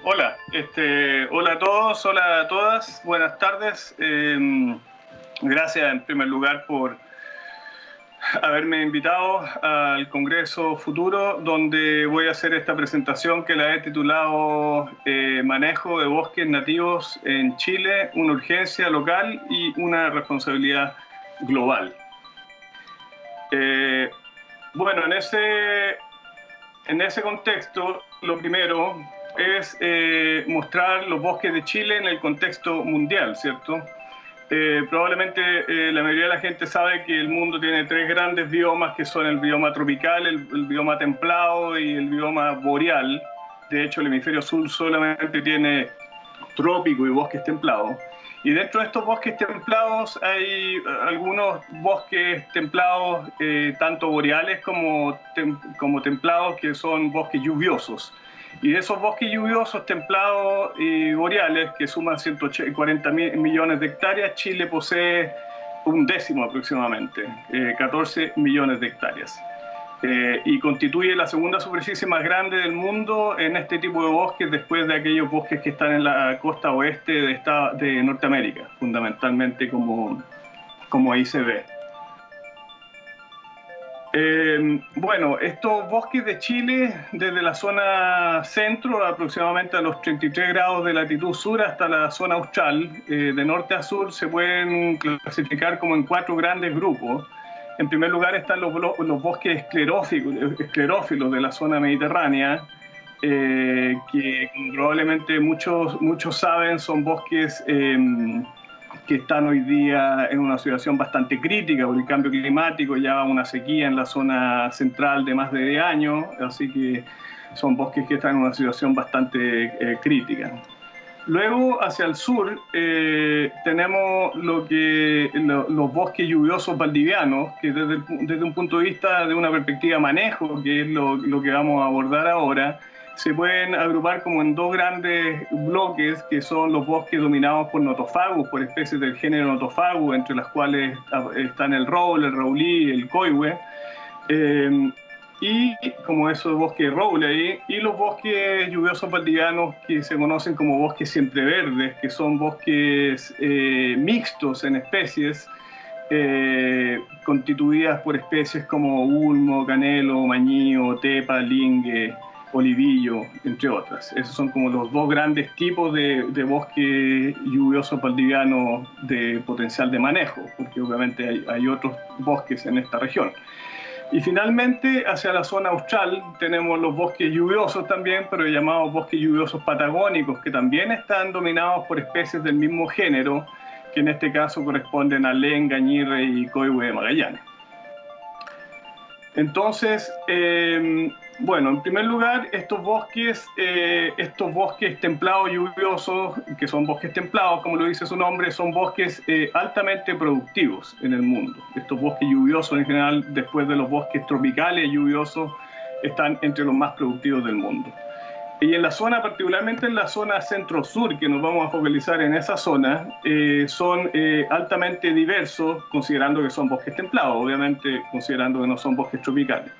Hola, hola a todos, hola a todas, buenas tardes. Gracias en primer lugar por haberme invitado al Congreso Futuro, donde voy a hacer esta presentación que la he titulado Manejo de bosques nativos en Chile, una urgencia local y una responsabilidad global. Bueno, en ese contexto, lo primero es mostrar los bosques de Chile en el contexto mundial, ¿cierto? Probablemente la mayoría de la gente sabe que el mundo tiene tres grandes biomas, que son el bioma tropical, el bioma templado y el bioma boreal. De hecho, el hemisferio sur solamente tiene trópico y bosques templados. Y dentro de estos bosques templados hay algunos bosques templados, tanto boreales como templados, que son bosques lluviosos. Y de esos bosques lluviosos, templados y boreales, que suman 140 millones de hectáreas, Chile posee un décimo aproximadamente, 14 millones de hectáreas. Y constituye la segunda superficie más grande del mundo en este tipo de bosques, después de aquellos bosques que están en la costa oeste de Norteamérica, fundamentalmente como ahí se ve. Bueno, estos bosques de Chile, desde la zona centro, aproximadamente a los 33 grados de latitud sur, hasta la zona austral, de norte a sur, se pueden clasificar como en cuatro grandes grupos. En primer lugar están los bosques esclerófilos de la zona mediterránea, que probablemente muchos saben son bosques que están hoy día en una situación bastante crítica por el cambio climático. Ya va una sequía en la zona central de más de 10 años, así que son bosques que están en una situación bastante crítica. Luego, hacia el sur, tenemos los bosques lluviosos valdivianos, que desde un punto de vista de una perspectiva de manejo, que es lo que vamos a abordar ahora, se pueden agrupar como en dos grandes bloques, que son los bosques dominados por notofagus, por especies del género notofagus, entre las cuales están el roble, el raulí, el coihue. Y como esos bosques de roble ahí, y los bosques lluviosos valdivianos, que se conocen como bosques siempreverdes, que son bosques mixtos en especies, constituidas por especies como ulmo, canelo, mañío, tepa, lingue, olivillo, entre otras. Esos son como los dos grandes tipos de bosques lluviosos valdivianos de potencial de manejo, porque obviamente hay otros bosques en esta región. Y finalmente, hacia la zona austral, tenemos los bosques lluviosos también, pero llamados bosques lluviosos patagónicos, que también están dominados por especies del mismo género, que en este caso corresponden a lenga, ñirre y coihue de Magallanes. Entonces, bueno, en primer lugar, estos bosques templados lluviosos, que son bosques templados, como lo dice su nombre, son bosques altamente productivos en el mundo. Estos bosques lluviosos, en general, después de los bosques tropicales lluviosos, están entre los más productivos del mundo. Y en la zona, particularmente en la zona centro-sur, que nos vamos a focalizar en esa zona, son altamente diversos, considerando que son bosques templados, obviamente considerando que no son bosques tropicales.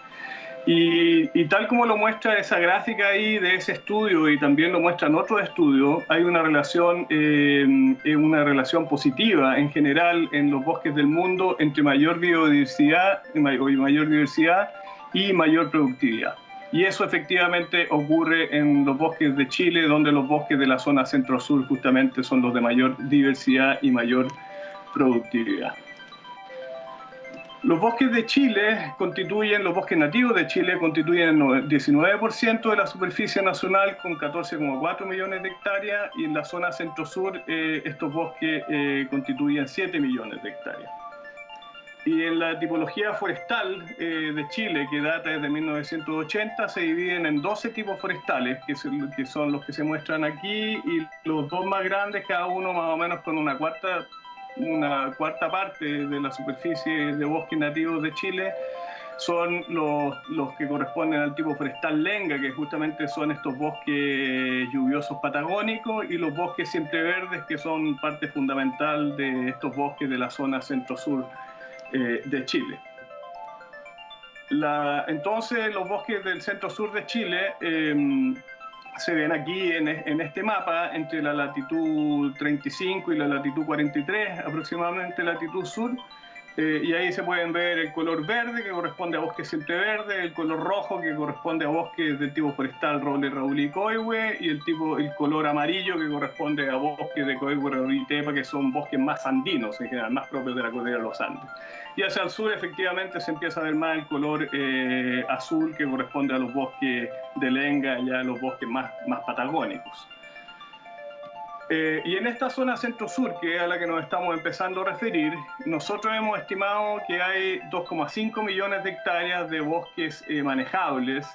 Y tal como lo muestra esa gráfica ahí de ese estudio, y también lo muestran otros estudios, hay una relación positiva en general en los bosques del mundo entre mayor biodiversidad y mayor productividad. Y eso efectivamente ocurre en los bosques de Chile, donde los bosques de la zona centro-sur justamente son los de mayor diversidad y mayor productividad. Los bosques de Chile los bosques nativos de Chile constituyen el 19% de la superficie nacional, con 14,4 millones de hectáreas, y en la zona centro-sur estos bosques constituyen 7 millones de hectáreas. Y en la tipología forestal de Chile, que data desde 1980, se dividen en 12 tipos forestales, que son los que se muestran aquí, y los dos más grandes, cada uno más o menos con una cuarta parte de la superficie de bosques nativos de Chile, son los que corresponden al tipo forestal lenga, que justamente son estos bosques lluviosos patagónicos, y los bosques siempreverdes, que son parte fundamental de estos bosques de la zona centro-sur de Chile. Entonces, los bosques del centro-sur de Chile se ven aquí en este mapa entre la latitud 35 y la latitud 43, aproximadamente latitud sur. Y ahí se pueden ver el color verde, que corresponde a bosque siempreverde, el color rojo, que corresponde a bosques del tipo forestal roble, raulí y coihue, y el color amarillo, que corresponde a bosques de coihue, raulí y tepa, que son bosques más andinos, en general, más propios de la cordillera de los Andes. Y hacia el sur, efectivamente, se empieza a ver más el color azul, que corresponde a los bosques de lenga, ya los bosques más patagónicos. Y en esta zona centro-sur, que es a la que nos estamos empezando a referir, nosotros hemos estimado que hay 2,5 millones de hectáreas de bosques manejables,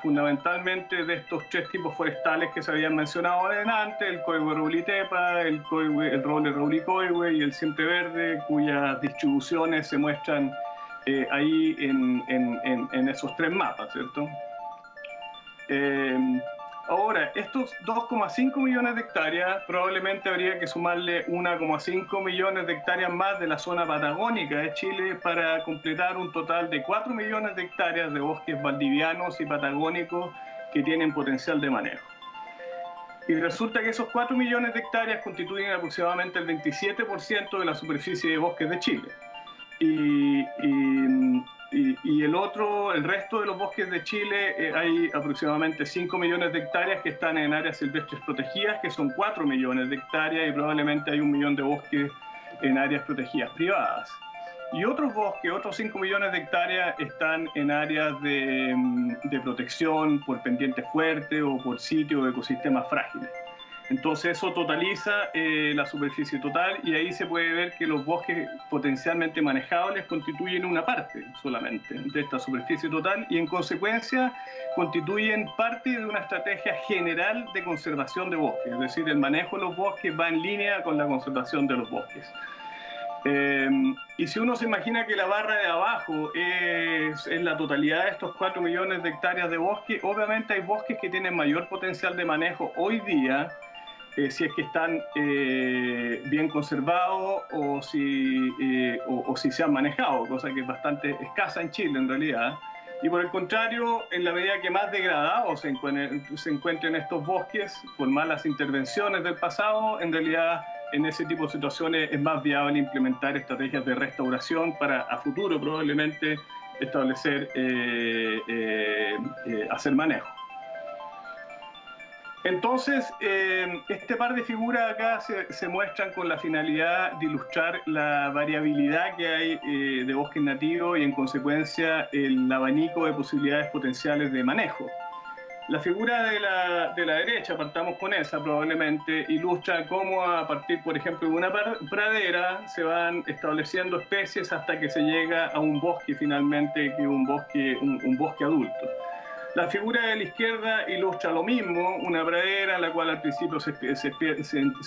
fundamentalmente de estos tres tipos forestales que se habían mencionado adelante, el coihue raulí tepa, el roble raulí coihue y el siempreverde, cuyas distribuciones se muestran ahí en esos tres mapas, ¿cierto? Ahora, estos 2,5 millones de hectáreas probablemente habría que sumarle 1,5 millones de hectáreas más de la zona patagónica de Chile para completar un total de 4 millones de hectáreas de bosques valdivianos y patagónicos que tienen potencial de manejo. Y resulta que esos 4 millones de hectáreas constituyen aproximadamente el 27% de la superficie de bosques de Chile. Y el resto de los bosques de Chile, hay aproximadamente 5 millones de hectáreas que están en áreas silvestres protegidas, que son 4 millones de hectáreas, y probablemente hay 1 millón de bosques en áreas protegidas privadas. Y otros bosques, otros 5 millones de hectáreas, están en áreas de protección por pendiente fuerte o por sitios o ecosistemas frágiles. Entonces eso totaliza la superficie total, y ahí se puede ver que los bosques potencialmente manejables constituyen una parte solamente de esta superficie total, y en consecuencia constituyen parte de una estrategia general de conservación de bosques, es decir, el manejo de los bosques va en línea con la conservación de los bosques. Y si uno se imagina que la barra de abajo es la totalidad de estos 4 millones de hectáreas de bosque, obviamente hay bosques que tienen mayor potencial de manejo hoy día, si es que están bien conservados o si se han manejado, cosa que es bastante escasa en Chile en realidad. Y por el contrario, en la medida que más degradados se encuentren estos bosques por malas intervenciones del pasado, en realidad en ese tipo de situaciones es más viable implementar estrategias de restauración para a futuro probablemente establecer, hacer manejo. Entonces, este par de figuras acá se muestran con la finalidad de ilustrar la variabilidad que hay de bosques nativos y en consecuencia el abanico de posibilidades potenciales de manejo. La figura de la derecha, partamos con esa probablemente, ilustra cómo a partir, por ejemplo, de una pradera se van estableciendo especies hasta que se llega a un bosque finalmente, que es un bosque adulto. La figura de la izquierda ilustra lo mismo, una pradera en la cual al principio se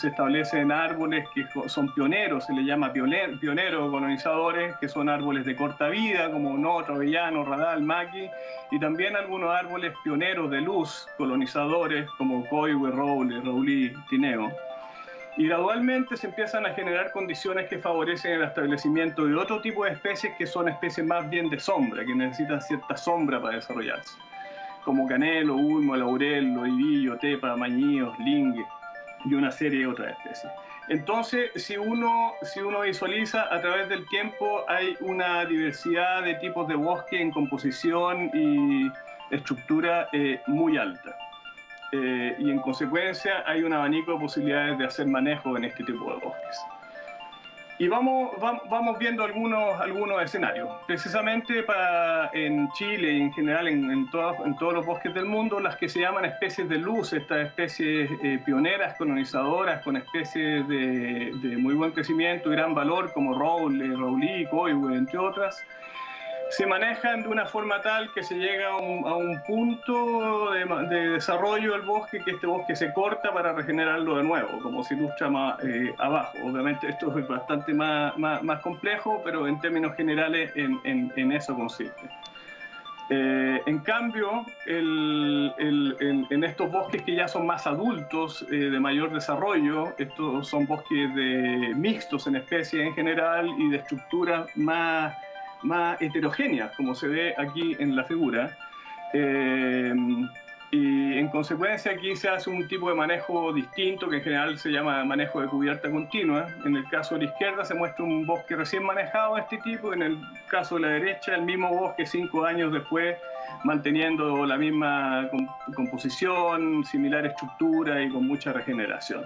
establecen árboles que son pioneros, se les llama pioneros colonizadores, que son árboles de corta vida, como notro, avellano, radal, maqui, y también algunos árboles pioneros de luz, colonizadores, como coihue, roble, raulí, tineo. Y gradualmente se empiezan a generar condiciones que favorecen el establecimiento de otro tipo de especies que son especies más bien de sombra, que necesitan cierta sombra para desarrollarse, como canelo, ulmo, laurel, loivillo, tepa, mañíos, lingue y una serie de otras especies. Entonces, si uno visualiza a través del tiempo, hay una diversidad de tipos de bosque en composición y estructura muy alta. Y en consecuencia hay un abanico de posibilidades de hacer manejo en este tipo de bosques. Y vamos viendo algunos escenarios. Precisamente en Chile y en general en todos los bosques del mundo, las que se llaman especies de luz, estas especies pioneras, colonizadoras, con especies de muy buen crecimiento y gran valor, como roble, raulí, coihue, entre otras, se manejan de una forma tal que se llega a un punto de desarrollo del bosque, que este bosque se corta para regenerarlo de nuevo, como se ilustra más abajo. Obviamente esto es bastante más complejo, pero en términos generales en eso consiste. En cambio, en estos bosques que ya son más adultos, de mayor desarrollo, estos son bosques mixtos en especies en general y de estructuras más heterogéneas, como se ve aquí en la figura. Y en consecuencia aquí se hace un tipo de manejo distinto que en general se llama manejo de cubierta continua. En el caso de la izquierda se muestra un bosque recién manejado de este tipo, en el caso de la derecha el mismo bosque 5 años después, manteniendo la misma composición, similar estructura y con mucha regeneración.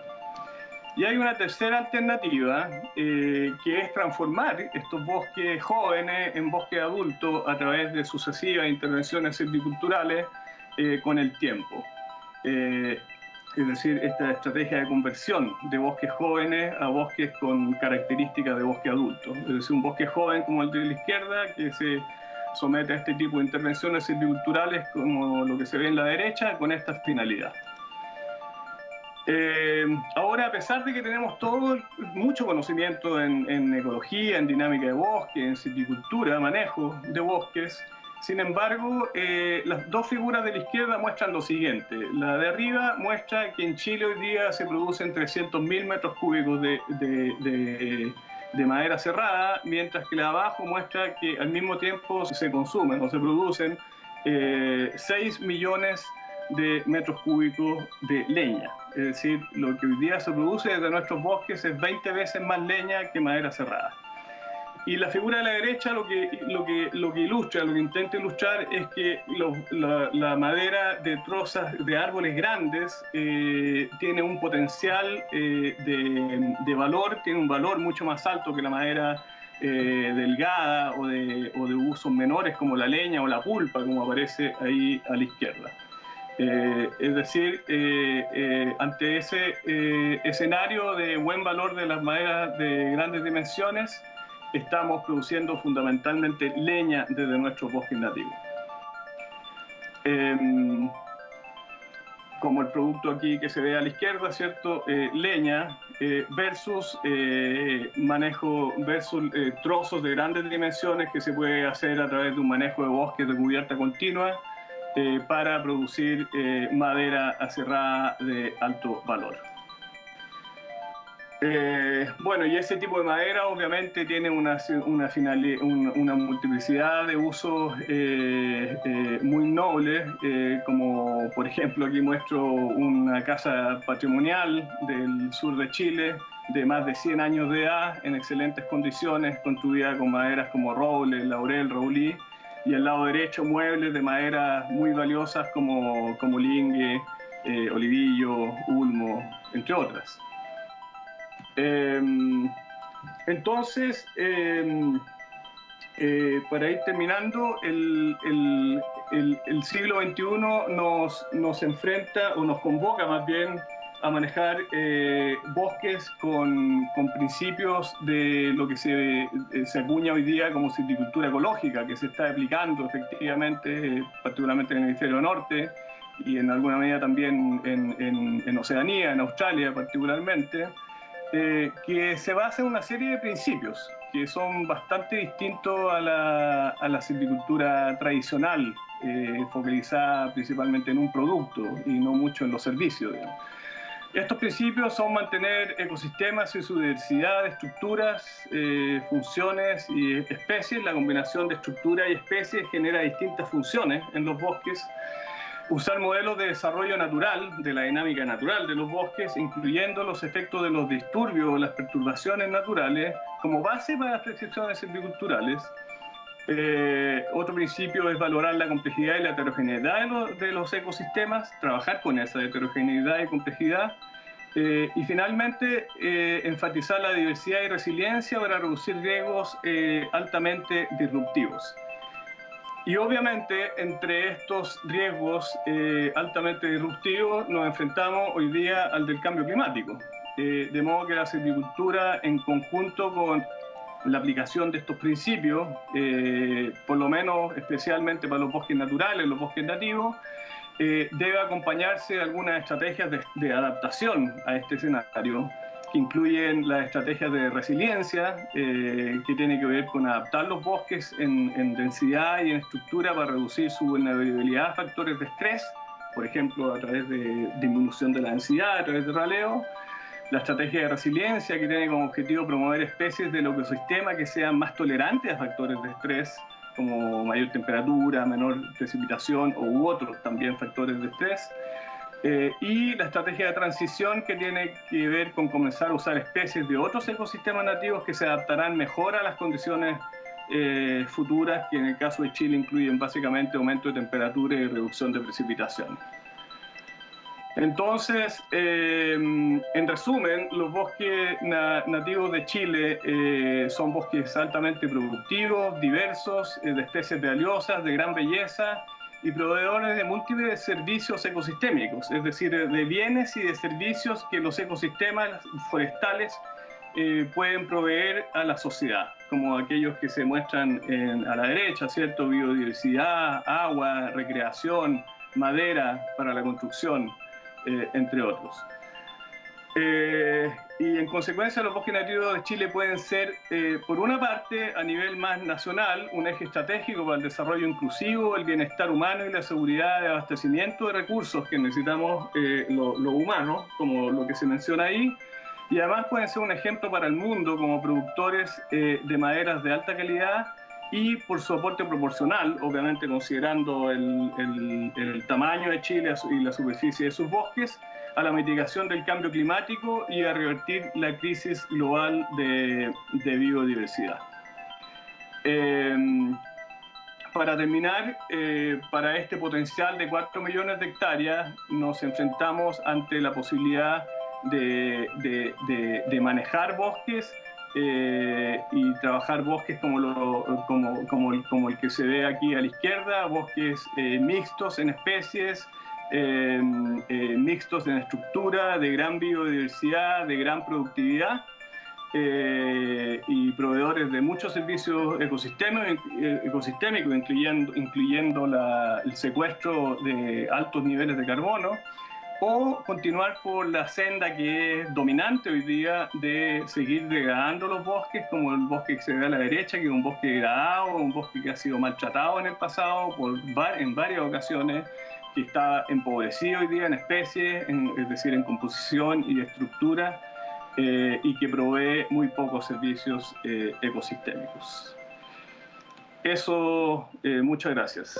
Y hay una tercera alternativa, que es transformar estos bosques jóvenes en bosques adultos a través de sucesivas intervenciones silviculturales con el tiempo. Es decir, esta estrategia de conversión de bosques jóvenes a bosques con características de bosque adulto. Es decir, un bosque joven como el de la izquierda que se somete a este tipo de intervenciones silviculturales como lo que se ve en la derecha con esta finalidad. Ahora, a pesar de que tenemos mucho conocimiento en ecología, en dinámica de bosque, en silvicultura, manejo de bosques, sin embargo, las dos figuras de la izquierda muestran lo siguiente. La de arriba muestra que en Chile hoy día se producen 300.000 metros cúbicos de madera cerrada, mientras que la de abajo muestra que al mismo tiempo se consumen o se producen 6 millones de metros cúbicos de leña. Es decir, lo que hoy día se produce desde nuestros bosques es 20 veces más leña que madera cerrada. Y la figura de la derecha lo que ilustra, lo que intenta ilustrar es que la madera de trozas de árboles grandes tiene un potencial de valor, tiene un valor mucho más alto que la madera delgada o de usos menores como la leña o la pulpa, como aparece ahí a la izquierda. Es decir, ante ese escenario de buen valor de las maderas de grandes dimensiones, estamos produciendo fundamentalmente leña desde nuestros bosques nativos. Como el producto aquí que se ve a la izquierda, ¿cierto? Leña versus trozos de grandes dimensiones que se puede hacer a través de un manejo de bosques de cubierta continua para producir madera aserrada de alto valor. Bueno, y ese tipo de madera obviamente tiene una multiplicidad de usos muy nobles, como por ejemplo aquí muestro una casa patrimonial del sur de Chile de más de 100 años de edad, en excelentes condiciones, construida con maderas como roble, laurel, roulí, y al lado derecho muebles de maderas muy valiosas como lingue, olivillo, ulmo, entre otras. Entonces, para ir terminando, el siglo XXI nos enfrenta, o nos convoca más bien, a manejar bosques con principios de lo que se acuña hoy día como silvicultura ecológica, que se está aplicando efectivamente, particularmente en el hemisferio norte, y en alguna medida también en Oceanía, en Australia particularmente, que se basa en una serie de principios que son bastante distintos a la silvicultura tradicional, focalizada principalmente en un producto y no mucho en los servicios, digamos. Estos principios son mantener ecosistemas y su diversidad de estructuras, funciones y especies. La combinación de estructura y especies genera distintas funciones en los bosques. Usar modelos de desarrollo natural, de la dinámica natural de los bosques, incluyendo los efectos de los disturbios o las perturbaciones naturales, como base para las prescripciones silviculturales. Otro principio es valorar la complejidad y la heterogeneidad de los ecosistemas, trabajar con esa heterogeneidad y complejidad. Y finalmente, enfatizar la diversidad y resiliencia para reducir riesgos altamente disruptivos. Y obviamente, entre estos riesgos altamente disruptivos, nos enfrentamos hoy día al del cambio climático. De modo que la silvicultura, en conjunto con la aplicación de estos principios, por lo menos especialmente para los bosques naturales, los bosques nativos, debe acompañarse de algunas estrategias de adaptación a este escenario, que incluyen las estrategias de resiliencia, que tiene que ver con adaptar los bosques en densidad y en estructura para reducir su vulnerabilidad a factores de estrés, por ejemplo, a través de disminución de la densidad, a través de raleo. La estrategia de resiliencia, que tiene como objetivo promover especies del ecosistema que sean más tolerantes a factores de estrés, como mayor temperatura, menor precipitación u otros también factores de estrés. Y la estrategia de transición, que tiene que ver con comenzar a usar especies de otros ecosistemas nativos que se adaptarán mejor a las condiciones futuras, que en el caso de Chile incluyen básicamente aumento de temperatura y reducción de precipitación. Entonces, en resumen, los bosques nativos de Chile son bosques altamente productivos, diversos, de especies valiosas, de gran belleza y proveedores de múltiples servicios ecosistémicos, es decir, de bienes y de servicios que los ecosistemas forestales pueden proveer a la sociedad, como aquellos que se muestran a la derecha, ¿cierto? Biodiversidad, agua, recreación, madera para la construcción, entre otros. Y en consecuencia, los bosques nativos de Chile pueden ser, por una parte, a nivel más nacional, un eje estratégico para el desarrollo inclusivo, el bienestar humano y la seguridad de abastecimiento de recursos que necesitamos los humanos, como lo que se menciona ahí, y además pueden ser un ejemplo para el mundo como productores de maderas de alta calidad y por su aporte proporcional, obviamente considerando el tamaño de Chile y la superficie de sus bosques, a la mitigación del cambio climático y a revertir la crisis global de biodiversidad. Para terminar, para este potencial de 4 millones de hectáreas, nos enfrentamos ante la posibilidad de manejar bosques y trabajar bosques como el que se ve aquí a la izquierda, bosques mixtos en especies, mixtos en estructura, de gran biodiversidad, de gran productividad y proveedores de muchos servicios ecosistémicos, incluyendo el secuestro de altos niveles de carbono, o continuar por la senda que es dominante hoy día de seguir degradando los bosques, como el bosque que se ve a la derecha, que es un bosque degradado, un bosque que ha sido maltratado en el pasado en varias ocasiones, que está empobrecido hoy día en especies, es decir, en composición y estructura, y que provee muy pocos servicios ecosistémicos. Eso, muchas gracias.